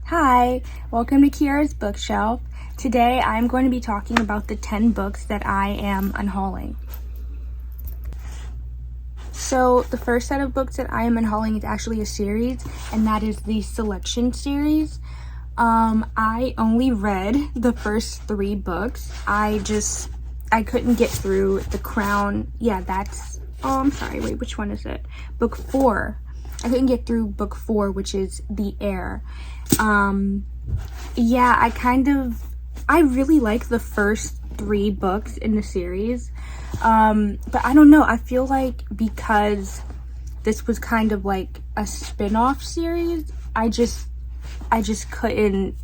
Hi, welcome to Kiara's Bookshelf. Today I'm going to be talking about the 10 books that I am unhauling. So the first set of books that I am unhauling is actually a series, and that is the Selection series. I only read the first 3 books. I couldn't get through The Crown. Yeah, that's, I'm sorry, wait, which one is it? Book 4. I couldn't get through book 4, which is The Heir. Yeah, I really like the first 3 books in the series. But I don't know, I feel like because this was kind of like a spin-off series, I just couldn't,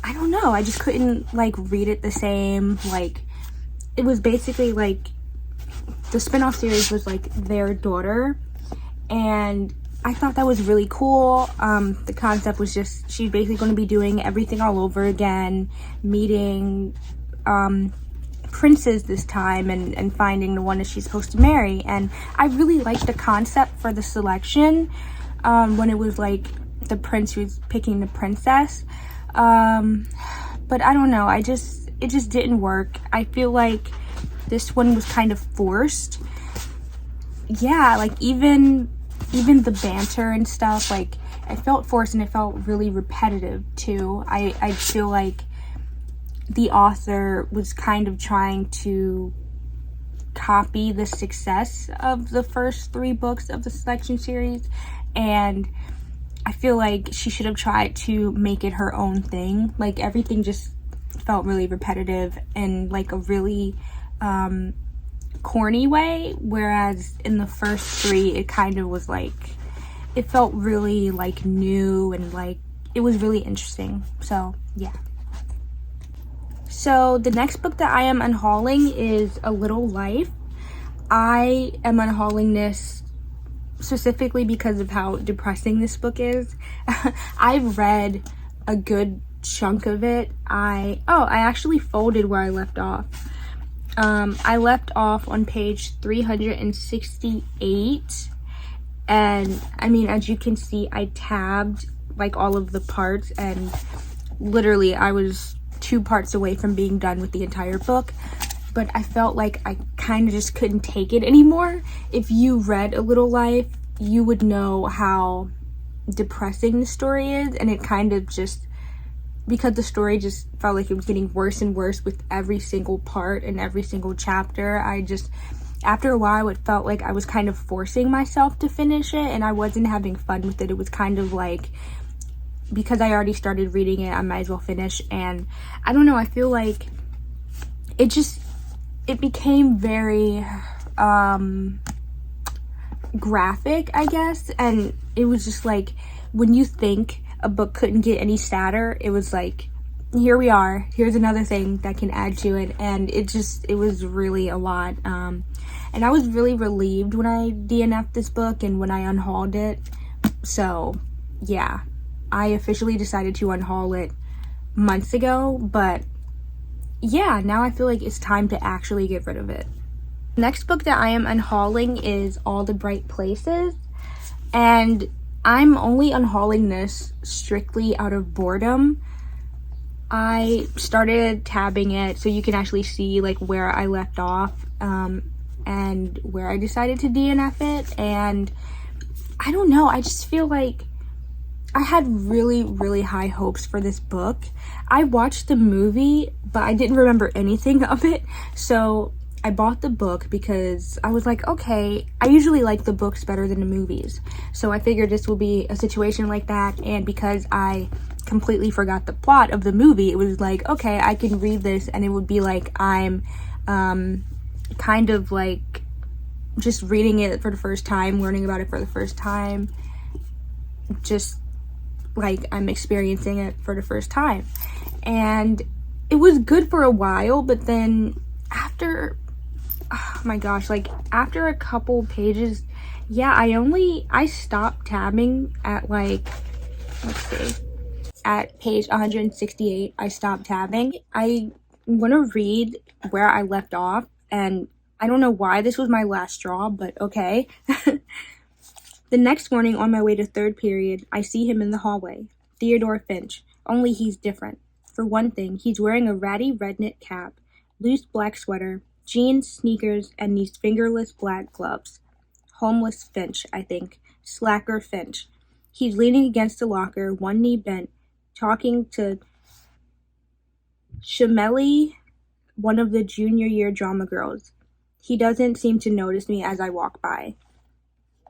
I don't know, I just couldn't like read it the same. Like, it was basically like the spin-off series was like their daughter, and I thought that was really cool. The concept was just, she's basically going to be doing everything all over again, meeting princes this time and finding the one that she's supposed to marry. And I really liked the concept for the selection, when it was like the prince who's picking the princess. But I don't know, it just didn't work. I feel like this one was kind of forced. Yeah, like even the banter and stuff, like, it felt forced and it felt really repetitive too. I feel like the author was kind of trying to copy the success of the first 3 books of the Selection series, and I feel like she should have tried to make it her own thing. Like, everything just felt really repetitive and like a really corny way, whereas in the first 3 it kind of was like, it felt really like new and like it was really interesting. So yeah. So the next book that I am unhauling is A Little Life. I am unhauling this specifically because of how depressing this book is. I've read a good chunk of it. I actually folded where I left off. I left off on page 368, and I mean, as you can see, I tabbed like all of the parts, and literally I was 2 parts away from being done with the entire book. But I felt like I kind of just couldn't take it anymore. If you read A Little Life, you would know how depressing the story is, and it kind of just, because the story just felt like it was getting worse and worse with every single part and every single chapter. After a while, it felt like I was kind of forcing myself to finish it, and I wasn't having fun with it. It was kind of like, because I already started reading it, I might as well finish. And I don't know, I feel like it became very graphic, I guess. And it was just like, when you think a book couldn't get any sadder, it was like, here we are, here's another thing that can add to it. And it was really a lot. And I was really relieved when I DNF'd this book and when I unhauled it. So yeah, I officially decided to unhaul it months ago, but yeah, now I feel like it's time to actually get rid of it. Next book that I am unhauling is All the Bright Places, and I'm only unhauling this strictly out of boredom. I started tabbing it so you can actually see like where I left off, and where I decided to DNF it. And I don't know, I just feel like I had really, really high hopes for this book. I watched the movie, but I didn't remember anything of it. So I bought the book because I was like, okay, I usually like the books better than the movies. So I figured this will be a situation like that. And because I completely forgot the plot of the movie, it was like, okay, I can read this and it would be like I'm kind of like just reading it for the first time, learning about it for the first time, just like I'm experiencing it for the first time. And it was good for a while, but then after, oh my gosh, like after a couple pages, yeah, I stopped tabbing at like, let's see, at page 168, I stopped tabbing. I want to read where I left off, and I don't know why this was my last straw, but okay. The next morning, on my way to third period, I see him in the hallway. Theodore Finch, only he's different. For one thing, he's wearing a ratty red knit cap, loose black sweater, jeans, sneakers, and these fingerless black gloves. Homeless Finch, I think. Slacker Finch. He's leaning against a locker, one knee bent, talking to Shameli, one of the junior year drama girls. He doesn't seem to notice me as I walk by.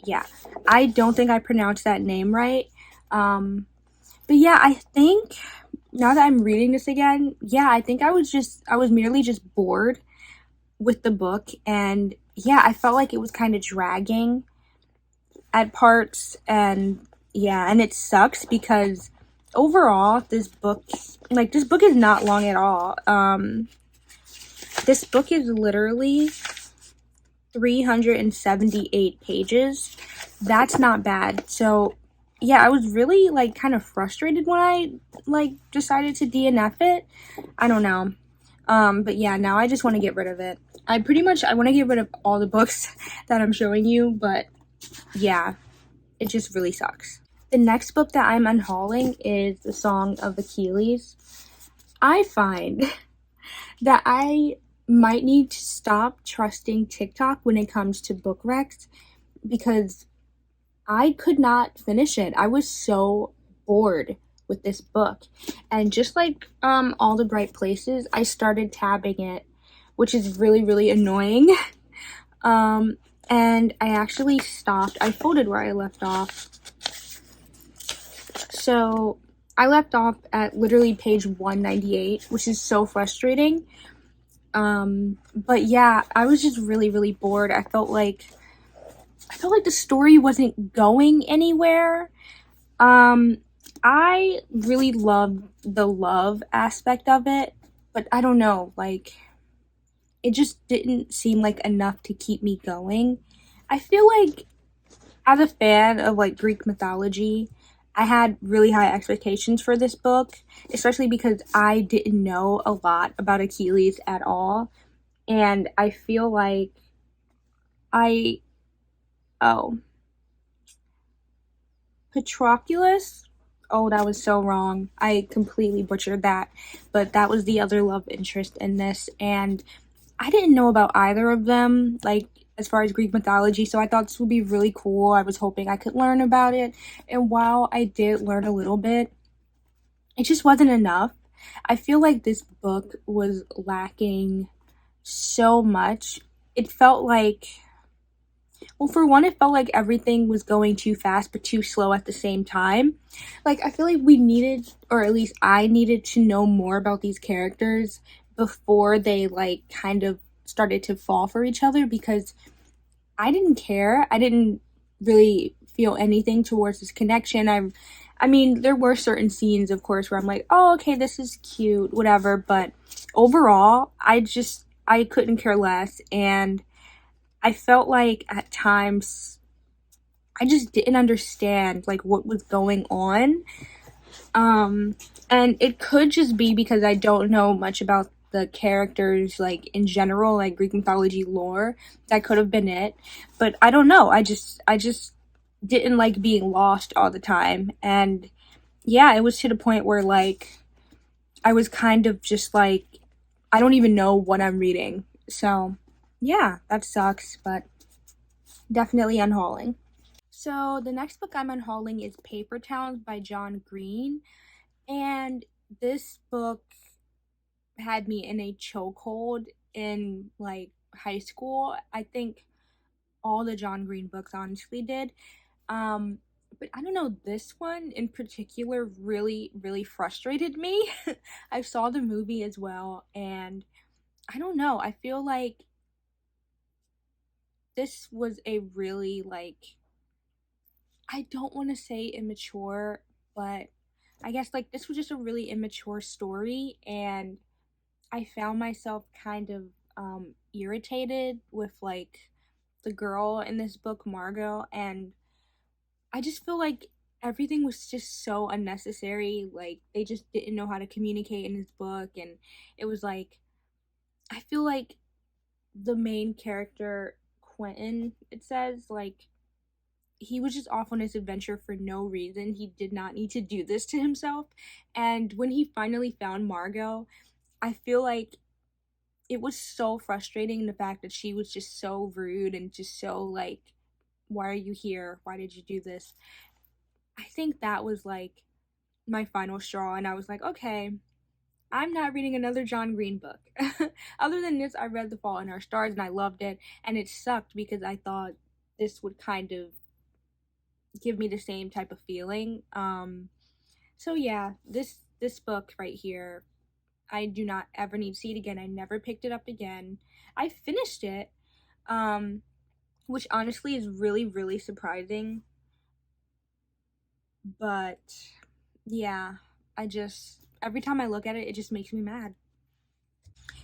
Yeah, I don't think I pronounced that name right. But yeah, I think now that I'm reading this again, yeah, I think I was merely just bored with the book, and yeah, I felt like it was kind of dragging at parts, and yeah, and it sucks because overall this book is not long at all. This book is literally 378 pages. That's not bad. So yeah, I was really like kind of frustrated when I like decided to DNF it. I don't know. But yeah, now I just want to get rid of it. I want to get rid of all the books that I'm showing you, but yeah, it just really sucks. The next book that I'm unhauling is The Song of Achilles. I find that I might need to stop trusting TikTok when it comes to book recs because I could not finish it. I was so bored with this book. And just like All the Bright Places, I started tabbing it, which is really, really annoying. And I actually stopped. I folded where I left off. So I left off at literally page 198, which is so frustrating. But yeah, I was just really, really bored. I felt like the story wasn't going anywhere. I really loved the love aspect of it, but I don't know, like, it just didn't seem like enough to keep me going. I feel like as a fan of like Greek mythology, I had really high expectations for this book, especially because I didn't know a lot about Achilles at all. And I feel like I, oh, Patroclus? Oh, that was so wrong. I completely butchered that. But that was the other love interest in this. And I didn't know about either of them, like, as far as Greek mythology, so I thought this would be really cool. I was hoping I could learn about it. And while I did learn a little bit, it just wasn't enough. I feel like this book was lacking so much. It felt like, well, for one, it felt like everything was going too fast but too slow at the same time. Like, I feel like we needed, or at least I needed to know more about these characters before they, like, kind of started to fall for each other because I didn't care. I didn't really feel anything towards this connection. I mean, there were certain scenes, of course, where I'm like, oh, okay, this is cute, whatever. But overall, I couldn't care less. And I felt like at times I just didn't understand like what was going on. And it could just be because I don't know much about the characters like in general, like Greek mythology lore. That could have been it. But I don't know. I just didn't like being lost all the time. And yeah, it was to the point where like I was kind of just like I don't even know what I'm reading. So, yeah, that sucks, but definitely unhauling. So, the next book I'm unhauling is Paper Towns by John Green. And this book had me in a chokehold in like high school. I think all the John Green books honestly did. Um, but I don't know, this one in particular really, really frustrated me. I saw the movie as well, and I don't know, I feel like this was a really like I don't want to say immature, but I guess like this was just a really immature story, and I found myself kind of irritated with like the girl in this book, Margot, and I just feel like everything was just so unnecessary. Like they just didn't know how to communicate in this book, and it was like I feel like the main character Quentin, it says, like he was just off on this adventure for no reason. He did not need to do this to himself. And when he finally found Margot, I feel like it was so frustrating, the fact that she was just so rude and just so like, why are you here? Why did you do this? I think that was like my final straw, and I was like, okay, I'm not reading another John Green book. Other than this, I read The Fault in Our Stars and I loved it, and it sucked because I thought this would kind of give me the same type of feeling. So yeah, this book right here, I do not ever need to see it again. I never picked it up again. I finished it, which honestly is really, really surprising. But yeah, every time I look at it, it just makes me mad.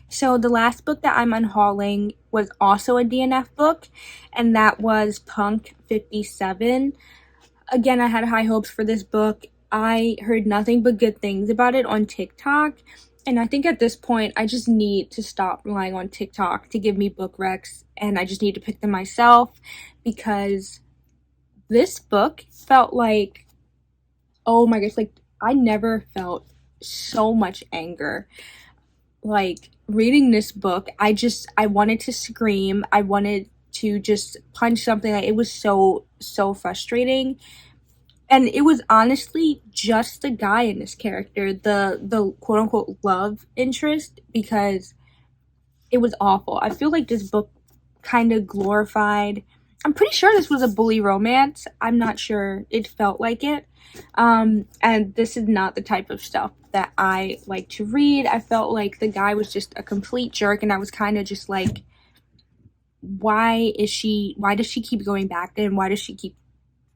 So the last book that I'm unhauling was also a DNF book, and that was Punk 57. Again, I had high hopes for this book. I heard nothing but good things about it on TikTok, and I think at this point, I just need to stop relying on TikTok to give me book recs, and I just need to pick them myself, because this book felt like, oh my gosh, like, I never felt so much anger. Like, reading this book, I wanted to scream. I wanted to just punch something. Like, it was so frustrating. And it was honestly just the guy in this character, the quote unquote love interest, because it was awful. I feel like this book kind of glorified, I'm pretty sure this was a bully romance. I'm not sure. It felt like it. And this is not the type of stuff that I like to read. I felt like the guy was just a complete jerk, and I was kind of just like, why does she keep going back there, and why does she keep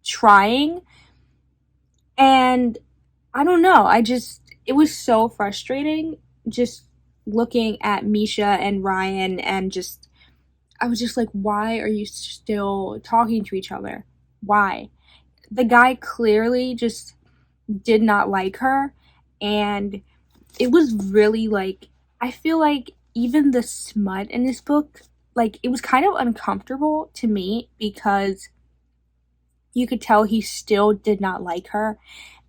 trying? And I don't know, it was so frustrating just looking at Misha and Ryan, and I was just like, why are you still talking to each other? Why? The guy clearly just did not like her, and it was really like, I feel like even the smut in this book, like, it was kind of uncomfortable to me, because you could tell he still did not like her,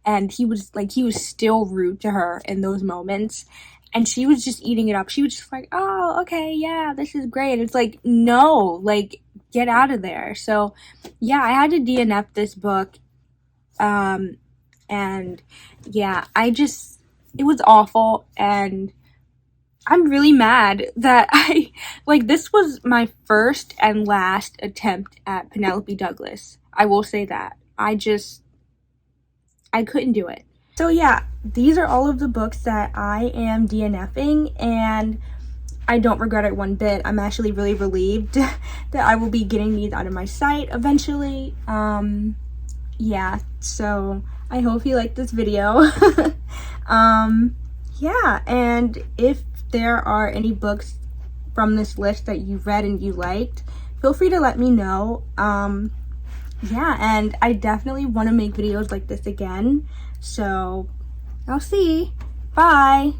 and he was still rude to her in those moments, and she was just eating it up. She was just like, oh, okay, yeah, this is great. It's like, no, like, get out of there. So yeah, I had to DNF this book. And yeah, it was awful, and I'm really mad that this was my first and last attempt at Penelope Douglas. I will say that. I couldn't do it. So yeah, these are all of the books that I am DNFing, and I don't regret it one bit. I'm actually really relieved that I will be getting these out of my site eventually. Yeah, so I hope you liked this video. Yeah, and if there are any books from this list that you read and you liked, feel free to let me know. Yeah, and I definitely want to make videos like this again, so I'll see. Bye!